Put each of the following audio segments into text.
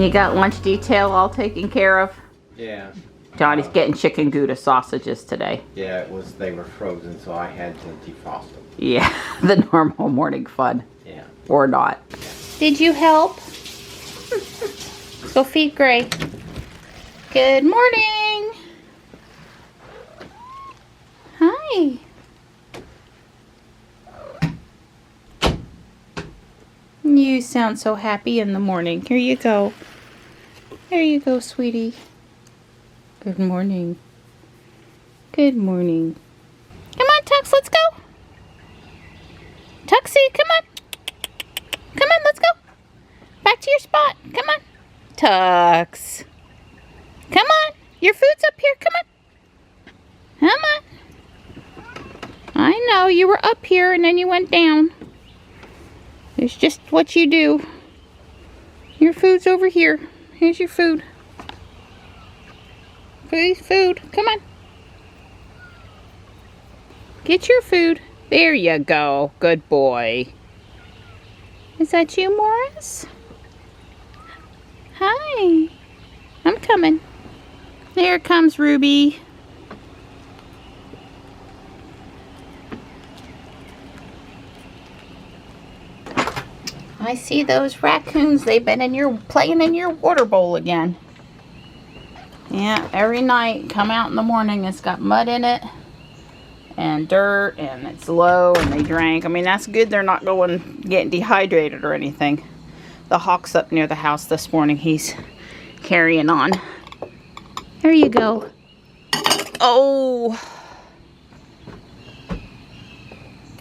You got lunch detail all taken care of? Yeah. Johnny's getting chicken Gouda sausages today. Yeah, they were frozen, so I had to defrost them. Yeah, the normal morning fun. Yeah. Or not. Yeah. Did you help? Go feed Gray. Good morning. Hi. You sound so happy in the morning. Here you go. There you go, sweetie. Good morning. Good morning. Come on, Tux, let's go. Tuxie, come on. Come on, let's go. Back to your spot. Come on. Tux. Come on. Your food's up here. Come on. Come on. I know, you were up here and then you went down. It's just what you do. Your food's over here. Here's your food. Please, food. Come on. Get your food. There you go. Good boy. Is that you, Morris? Hi. I'm coming. There comes Ruby. I see those raccoons. They've been playing in your water bowl again. Yeah, every night, come out in the morning, it's got mud in it and dirt and it's low and they drank. I mean, that's good. They're not getting dehydrated or anything. The hawk's up near the house this morning. He's carrying on. There you go. Oh.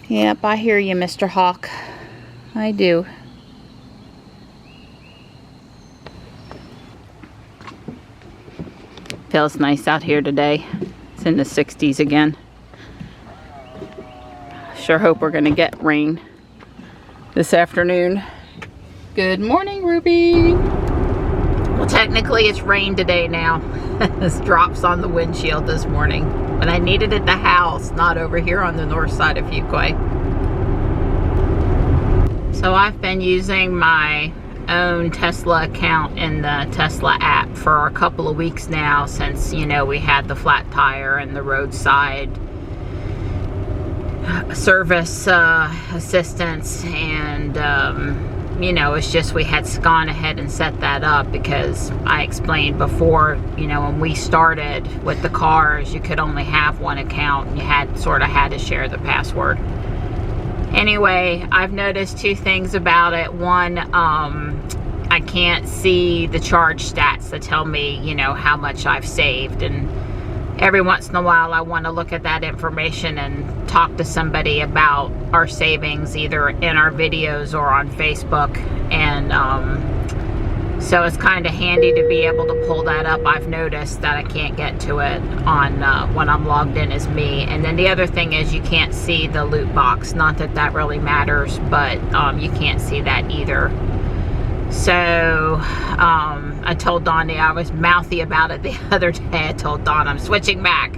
Yep, I hear you, Mr. Hawk. I do. Feels nice out here today. It's in the 60s again. Sure hope we're gonna get rain this afternoon. Good morning, Ruby. Well, technically it's rain today now. This drops on the windshield this morning. But I need it at the house, not over here on the north side of Fuquay. So I've been using my own Tesla account in the Tesla app for a couple of weeks now, since, you know, we had the flat tire and the roadside service assistance, and you know, it's just we had gone ahead and set that up because I explained before, you know, when we started with the cars, you could only have one account and you had to share the password. Anyway, I've noticed two things about it. One, I can't see the charge stats that tell me, you know, how much I've saved. And every once in a while, I want to look at that information and talk to somebody about our savings, either in our videos or on Facebook. And so it's kind of handy to be able to pull that up. I've noticed that I can't get to it on when I'm logged in as me. And then the other thing is you can't see the loot box. Not that that really matters, but you can't see that either. So I told Donnie, I was mouthy about it the other day. I told Don I'm switching back.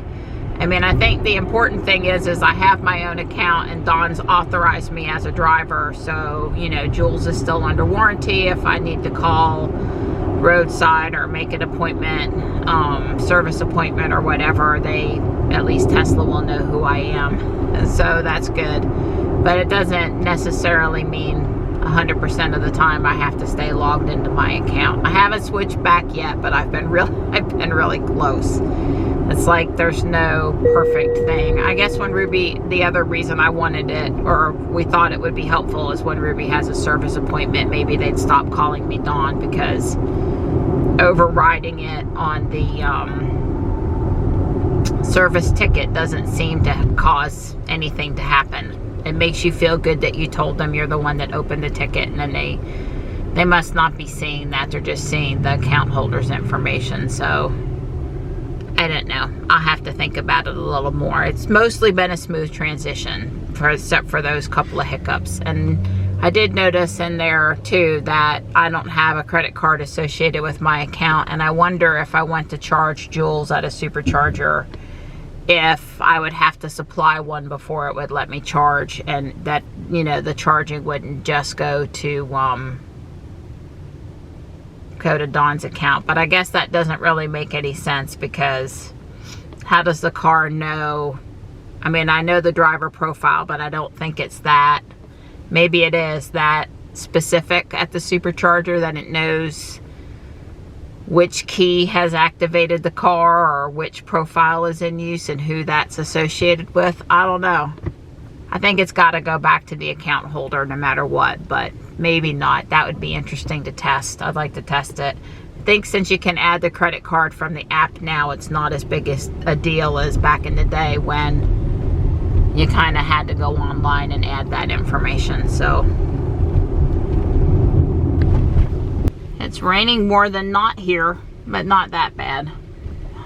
I mean, I think the important thing is I have my own account and Don's authorized me as a driver. So, you know, Jules is still under warranty. If I need to call roadside or make an appointment, service appointment or whatever, at least Tesla will know who I am. And so that's good. But it doesn't necessarily mean 100% of the time I have to stay logged into my account. I haven't switched back yet, but I've been really close. It's like there's no perfect thing. I guess when Ruby, the other reason I wanted it, or we thought it would be helpful, is when Ruby has a service appointment, maybe they'd stop calling me Dawn, because overriding it on the service ticket doesn't seem to cause anything to happen. It makes you feel good that you told them you're the one that opened the ticket, and then they must not be seeing that. They're just seeing the account holder's information. So I don't know. I'll have to think about it a little more. It's mostly been a smooth transition, except for those couple of hiccups. And I did notice in there too that I don't have a credit card associated with my account, and I wonder if I went to charge Jules at a supercharger, if I would have to supply one before it would let me charge, and that, you know, the charging wouldn't just go to go to Dawn's account. But I guess that doesn't really make any sense, because how does the car know? I mean, I know the driver profile, but I don't think it's that. Maybe it is that specific at the supercharger that it knows which key has activated the car or which profile is in use and who that's associated with. I don't know. I think it's got to go back to the account holder no matter what, but maybe not. That would be interesting to test. I'd like to test it. I think since you can add the credit card from the app now, it's not as big a deal as back in the day when you kind of had to go online and add that information. So it's raining more than not here, but not that bad.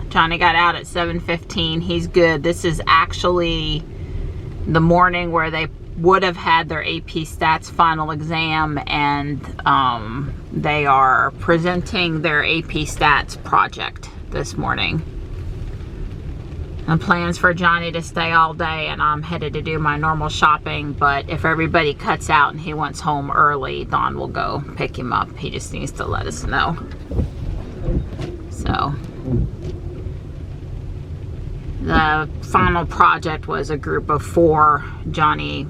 Johnny got out at 7:15. He's good. This is actually the morning where they would have had their AP Stats final exam, and they are presenting their AP Stats project this morning. And plans for Johnny to stay all day, and I'm headed to do my normal shopping, but if everybody cuts out and he wants home early, Dawn will go pick him up. He just needs to let us know. So the final project was a group of 4. Johnny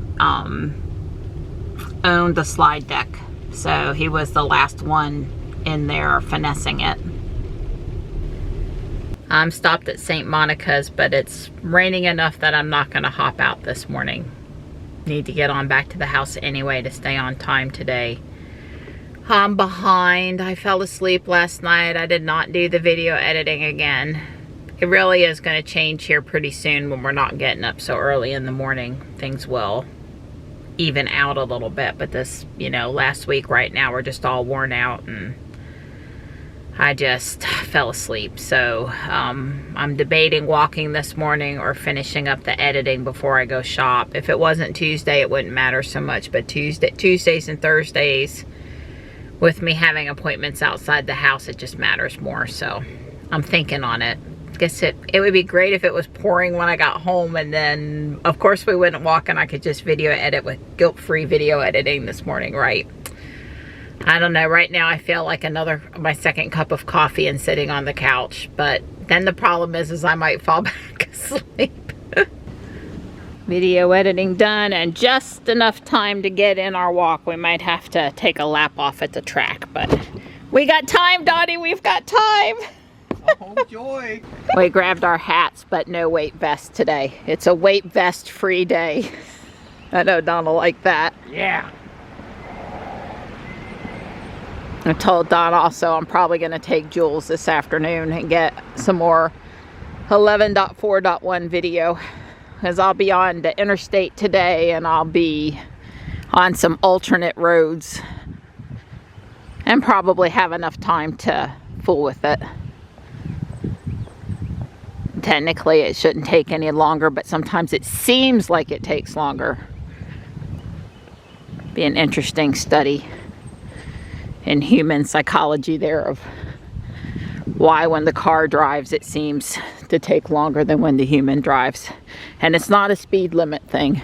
owned the slide deck, so he was the last one in there finessing it. I'm stopped at St. Monica's, but it's raining enough that I'm not going to hop out this morning. Need to get on back to the house anyway to stay on time today. I'm behind. I fell asleep last night. I did not do the video editing again. It really is going to change here pretty soon when we're not getting up so early in the morning. Things will even out a little bit, but this, you know, last week right now we're just all worn out and I just fell asleep. So I'm debating walking this morning or finishing up the editing before I go shop. If it wasn't Tuesday, it wouldn't matter so much, but Tuesdays and Thursdays, with me having appointments outside the house, it just matters more. So I'm thinking on it. I guess it would be great if it was pouring when I got home, and then of course we wouldn't walk and I could just video edit with guilt-free video editing this morning, right? I don't know. Right now I feel like my second cup of coffee and sitting on the couch, but then the problem is I might fall back asleep. Video editing done, and just enough time to get in our walk. We might have to take a lap off at the track, but we got time, Dottie. We've got time. Oh, joy. We grabbed our hats, but no weight vest today. It's a weight vest free day. I know Don will like that. Yeah. I told Don also I'm probably going to take Jules this afternoon and get some more 11.4.1 video, because I'll be on the interstate today and I'll be on some alternate roads and probably have enough time to fool with it. Technically it shouldn't take any longer, but sometimes it seems like it takes longer. Be an interesting study in human psychology there of why when the car drives it seems to take longer than when the human drives. And it's not a speed limit thing.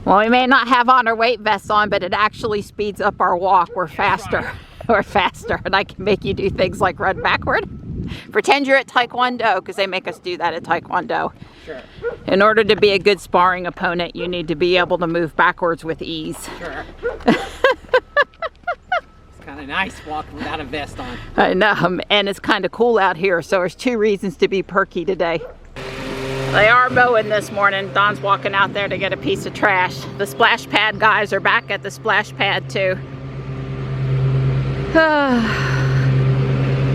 Well, we may not have on our weight vests on, but it actually speeds up our walk. We're faster. We're faster, and I can make you do things like run backward. Pretend you're at Taekwondo, because they make us do that at Taekwondo. Sure. In order to be a good sparring opponent, you need to be able to move backwards with ease. Sure. It's kind of nice walking without a vest on. I know, and it's kind of cool out here, so there's 2 reasons to be perky today. They are mowing this morning. Don's walking out there to get a piece of trash. The splash pad guys are back at the splash pad too.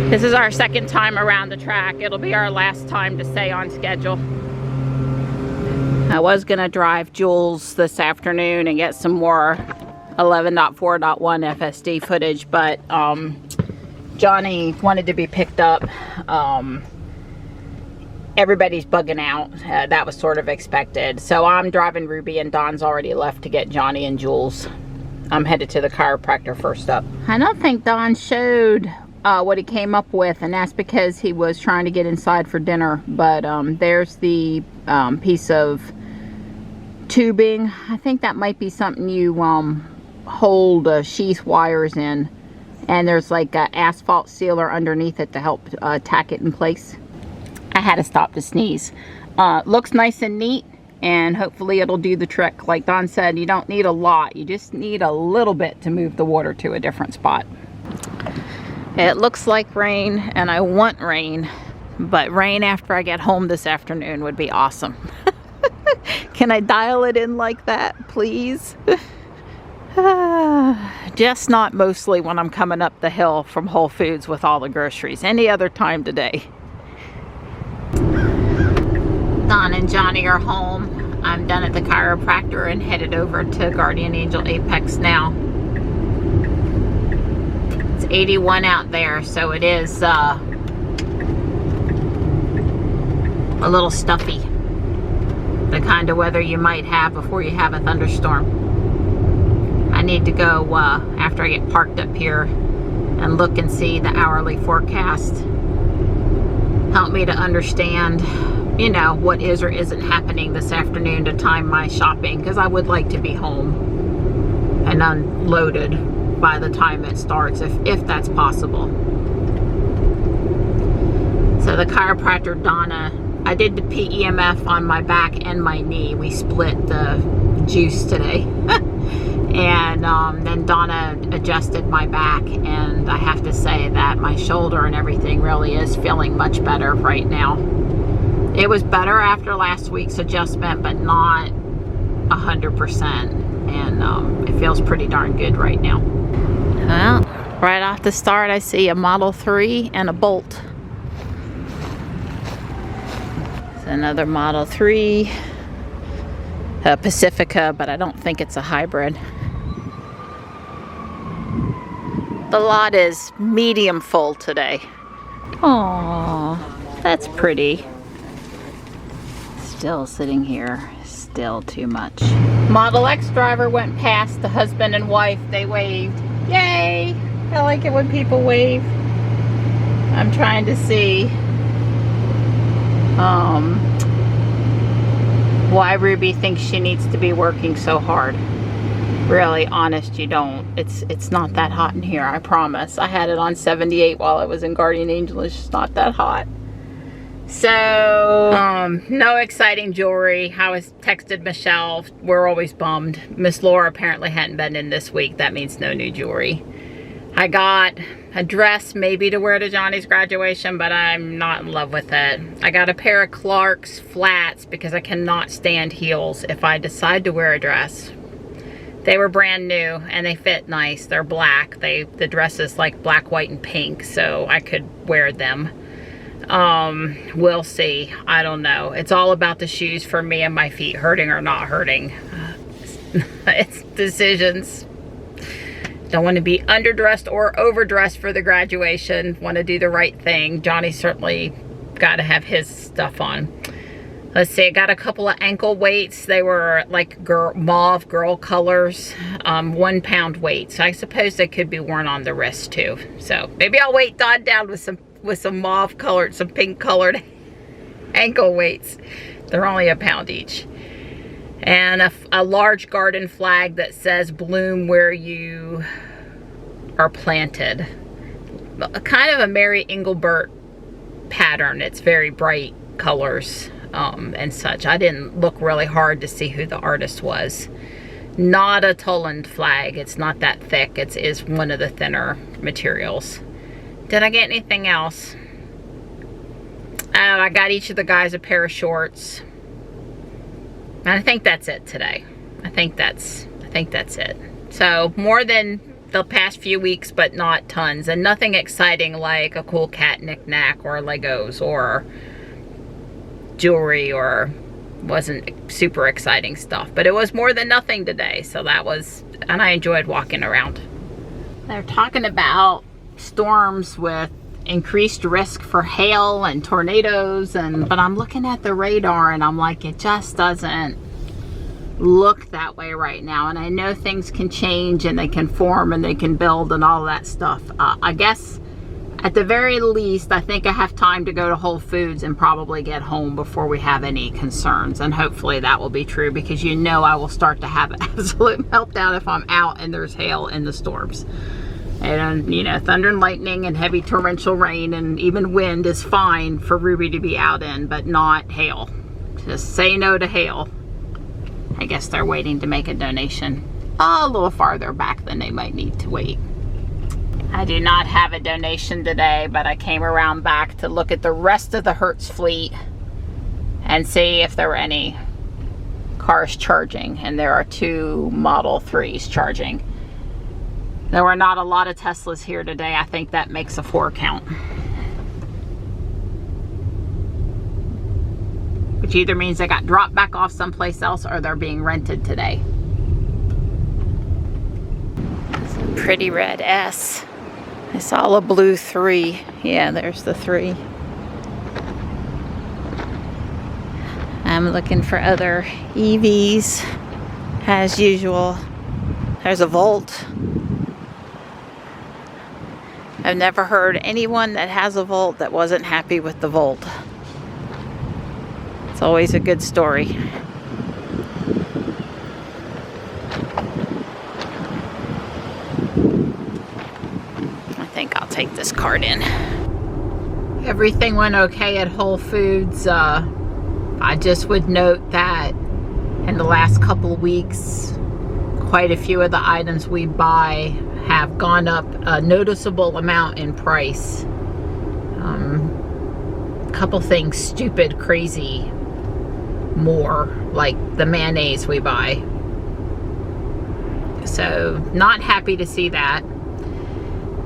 This is our second time around the track. It'll be our last time to stay on schedule. I was gonna drive Jules this afternoon and get some more 11.4.1 FSD footage, but Johnny wanted to be picked up. Everybody's bugging out. That was sort of expected. So I'm driving Ruby, and Don's already left to get Johnny and Jules. I'm headed to the chiropractor first up. I don't think Don showed what he came up with, and that's because he was trying to get inside for dinner. But there's the piece of tubing. I think that might be something you hold sheath wires in, and there's like an asphalt sealer underneath it to help tack it in place. I had to stop to sneeze. Looks nice and neat, and hopefully it'll do the trick. Like Don said, you don't need a lot, you just need a little bit to move the water to a different spot. It looks like rain, and I want rain, but rain after I get home this afternoon would be awesome. Can I dial it in like that, please? Just not mostly when I'm coming up the hill from Whole Foods with all the groceries. Any other time today. Don and Johnny are home. I'm done at the chiropractor and headed over to Guardian Angel Apex now. It's 81 out there, so it is a little stuffy. The kind of weather you might have before you have a thunderstorm. I need to go after I get parked up here and look and see the hourly forecast. Help me to understand, you know, what is or isn't happening this afternoon to time my shopping, because I would like to be home and unloaded by the time it starts, if that's possible. So the chiropractor, Donna, I did the PEMF on my back and my knee. We split the juice today. And then Donna adjusted my back, and I have to say that my shoulder and everything really is feeling much better right now. It was better after last week's adjustment, but not 100%. And it feels pretty darn good right now. Well, right off the start, I see a Model 3 and a Bolt. It's another Model 3, a Pacifica, but I don't think it's a hybrid. The lot is medium full today. Aww, that's pretty. Still sitting here, still too much. Model X driver went past, the husband and wife, they waved. Yay! I like it when people wave. I'm trying to see why Ruby thinks she needs to be working so hard. Really, honest, you don't. It's not that hot in here, I promise. I had it on 78 while I was in Guardian Angel. It's just not that hot. So, no exciting jewelry. I was texted Michelle. We're always bummed. Miss Laura apparently hadn't been in this week. That means no new jewelry. I got a dress maybe to wear to Johnny's graduation, but I'm not in love with it. I got a pair of Clark's flats because I cannot stand heels if I decide to wear a dress. They were brand new and they fit nice. They're black. The dress is like black, white, and pink, so I could wear them. We'll see. I don't know. It's all about the shoes for me and my feet hurting or not hurting. It's decisions. Don't want to be underdressed or overdressed for the graduation. Want to do the right thing. Johnny certainly got to have his stuff on. Let's see, I got a couple of ankle weights. They were like mauve girl colors, 1 pound weights. So I suppose they could be worn on the wrist too. So maybe I'll weight Don down with some mauve colored, some pink colored ankle weights. They're only a pound each. And a large garden flag that says bloom where you are planted. Kind of a Mary Engelbert pattern. It's very bright colors. And such. I didn't look really hard to see who the artist was. Not a Toland flag. It's not that thick. It is one of the thinner materials. Did I get anything else? I got each of the guys a pair of shorts. And I think that's it today. I think that's it. So more than the past few weeks, but not tons. And nothing exciting like a cool cat knick-knack or Legos or jewelry, or wasn't super exciting stuff, but it was more than nothing today. So that was, and I enjoyed walking around. They're talking about storms with increased risk for hail and tornadoes, but I'm looking at the radar and I'm like, it just doesn't look that way right now. And I know things can change and they can form and they can build and all that stuff. I guess at the very least, I think I have time to go to Whole Foods and probably get home before we have any concerns. And hopefully that will be true, because you know I will start to have an absolute meltdown if I'm out and there's hail in the storms. And, you know, thunder and lightning and heavy torrential rain and even wind is fine for Ruby to be out in, but not hail. Just say no to hail. I guess they're waiting to make a donation a little farther back than they might need to wait. I do not have a donation today, but I came around back to look at the rest of the Hertz fleet and see if there were any cars charging. And there are 2 Model 3s charging. There were not a lot of Teslas here today. I think that makes a 4 count. Which either means they got dropped back off someplace else or they're being rented today. It's a pretty red S. I saw a blue 3. Yeah, there's the 3. I'm looking for other EVs as usual. There's a Volt. I've never heard anyone that has a Volt that wasn't happy with the Volt. It's always a good story. I think I'll take this cart in. Everything went okay at Whole Foods. I just would note that in the last couple of weeks, quite a few of the items we buy have gone up a noticeable amount in price. Couple things stupid, crazy, more, like the mayonnaise we buy. So not happy to see that.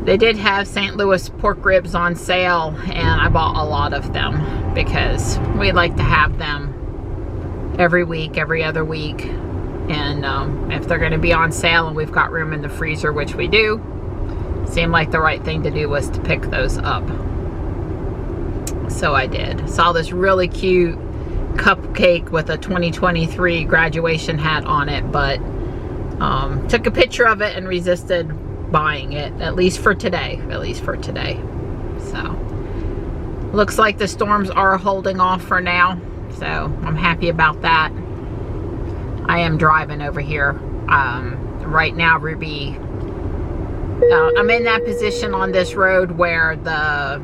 They did have St. Louis pork ribs on sale, and I bought a lot of them because we like to have them every week, every other week. And if they're going to be on sale and we've got room in the freezer, which we do, seemed like the right thing to do was to pick those up. So I did. Saw this really cute cupcake with a 2023 graduation hat on it, but took a picture of it and resisted buying it, at least for today. So looks like the storms are holding off for now, so I'm happy about that. I am driving over here right now, Ruby. I'm in that position on this road where the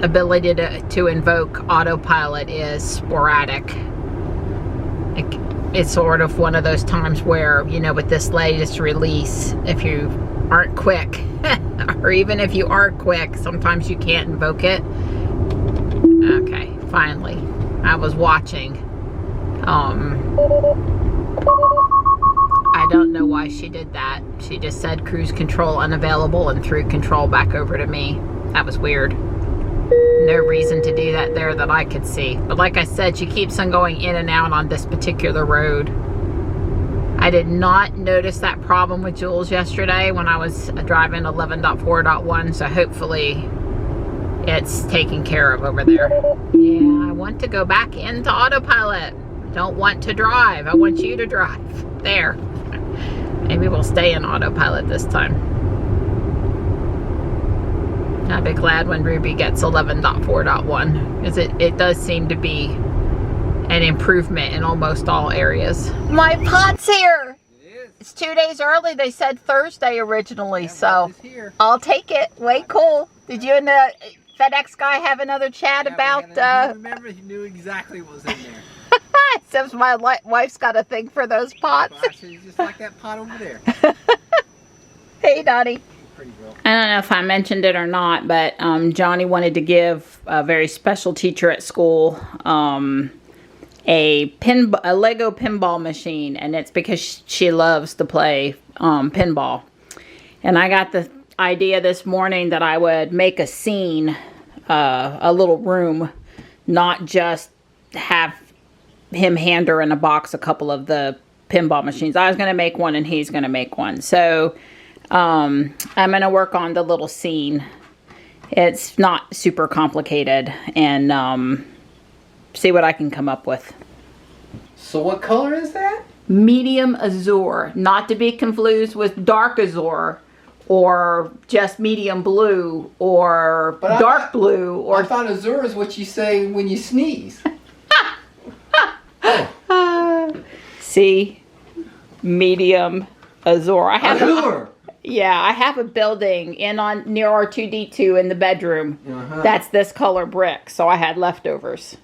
ability to invoke autopilot is sporadic. It's sort of one of those times where, you know, with this latest release, if you aren't quick, or even if you are quick, sometimes you can't invoke it. Okay, finally. I was watching. I don't know why she did that. She just said cruise control unavailable and threw control back over to me. That was weird. No reason to do that there that I could see. But like I said, she keeps on going in and out on this particular road. I did not notice that problem with Jules yesterday when I was driving 11.4.1, so hopefully it's taken care of over there. Yeah, I want to go back into autopilot. Don't want to drive. I want you to drive. There. Maybe we'll stay in autopilot this time. I'll be glad when Ruby gets 11.4.1, because it does seem to be an improvement in almost all areas. My pot's here! It is. It's 2 days early. They said Thursday originally, yeah, so I'll take it. Way cool. Did you and the FedEx guy have another chat about... I remember he knew exactly what was in there. Except my wife's got a thing for those pots. Gosh, it's just like that pot over there. Hey, Donnie. I don't know if I mentioned it or not, but Johnny wanted to give a very special teacher at school a Lego pinball machine, and it's because she loves to play pinball. And I got the idea this morning that I would make a scene, a little room, not just have him hand her in a box a couple of the pinball machines. I was going to make one and he's going to make one. So I'm going to work on the little scene. It's not super complicated, and see what I can come up with. So what color is that? Medium azure, not to be confused with dark azure or just medium blue, or dark blue, or I thought azure is what you say when you sneeze. see, medium azure. I have Azure. I have a building near R2D2 in the bedroom. That's this color brick, so I had leftovers.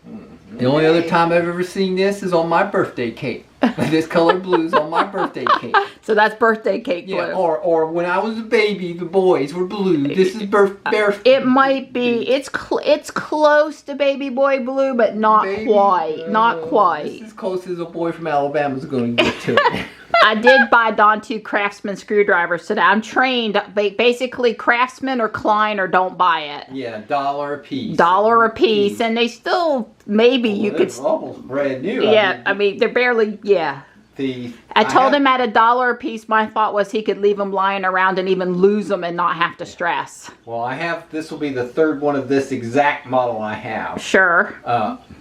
The only other time I've ever seen this is on my birthday cake. This color blue's on my birthday cake. So that's birthday cake blue. Yeah, or when I was a baby, the boys were blue. This is birthday. It might be. It's close to baby boy blue, but not quite. Not quite. This is as close as a boy from Alabama's going to get to it. I did buy Don 2 Craftsman screwdrivers today. I'm trained. Basically, Craftsman or Klein or don't buy it. Yeah, $1 a piece. $1 a piece, and they still maybe you could. It's almost brand new. Yeah, I mean they're barely. Yeah. I told him at $1 a piece. My thought was he could leave them lying around and even lose them and not have to stress. Well, this will be the third one of this exact model I have. Sure.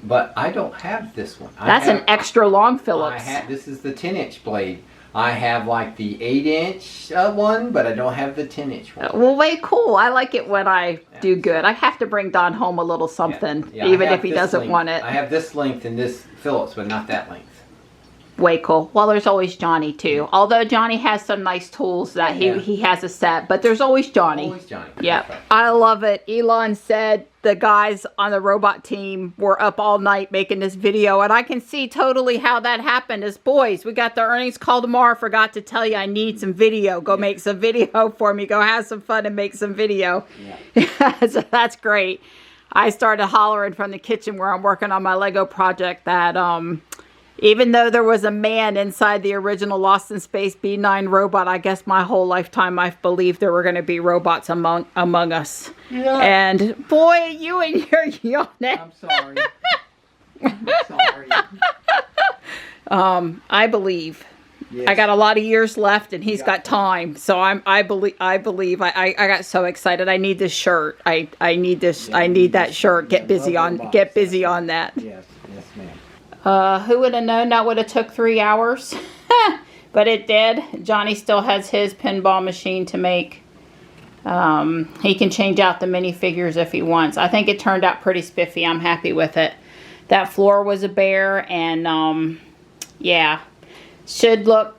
But I don't have this one. That's an extra long Phillips. This is the 10-inch blade. I have like the 8-inch one, but I don't have the 10-inch one. Well, way cool. I like it when I do good. I have to bring Don home a little something, even if he doesn't want it. I have this length and this Phillips, but not that length. Way cool. Well, there's always Johnny too. Although Johnny has some nice tools that he has a set, but there's always Johnny. Always Johnny. Yep. I love it. Elon said the guys on the robot team were up all night making this video, and I can see totally how that happened. As boys, we got the earnings call tomorrow. Forgot to tell you I need some video. Go make some video for me. Go have some fun and make some video. Yeah. So that's great. I started hollering from the kitchen where I'm working on my Lego project that even though there was a man inside the original Lost in Space B9 robot, I guess my whole lifetime I've believed there were going to be robots among us. Yeah. And boy, you and your yawning. I'm sorry. I'm sorry. I believe. Yes. I got a lot of years left, and he's got time. So I believe. I got so excited. I need this shirt. I need this. Yeah, I need that shirt. Get busy on that. Yes, yes, ma'am. Who would have known that would have took 3 hours? But it did. Johnny still has his pinball machine to make. He can change out the minifigures if he wants. I think it turned out pretty spiffy. I'm happy with it. That floor was a bear, and yeah, should look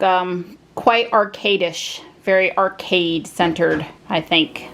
quite arcade-ish. Very arcade-centered, I think.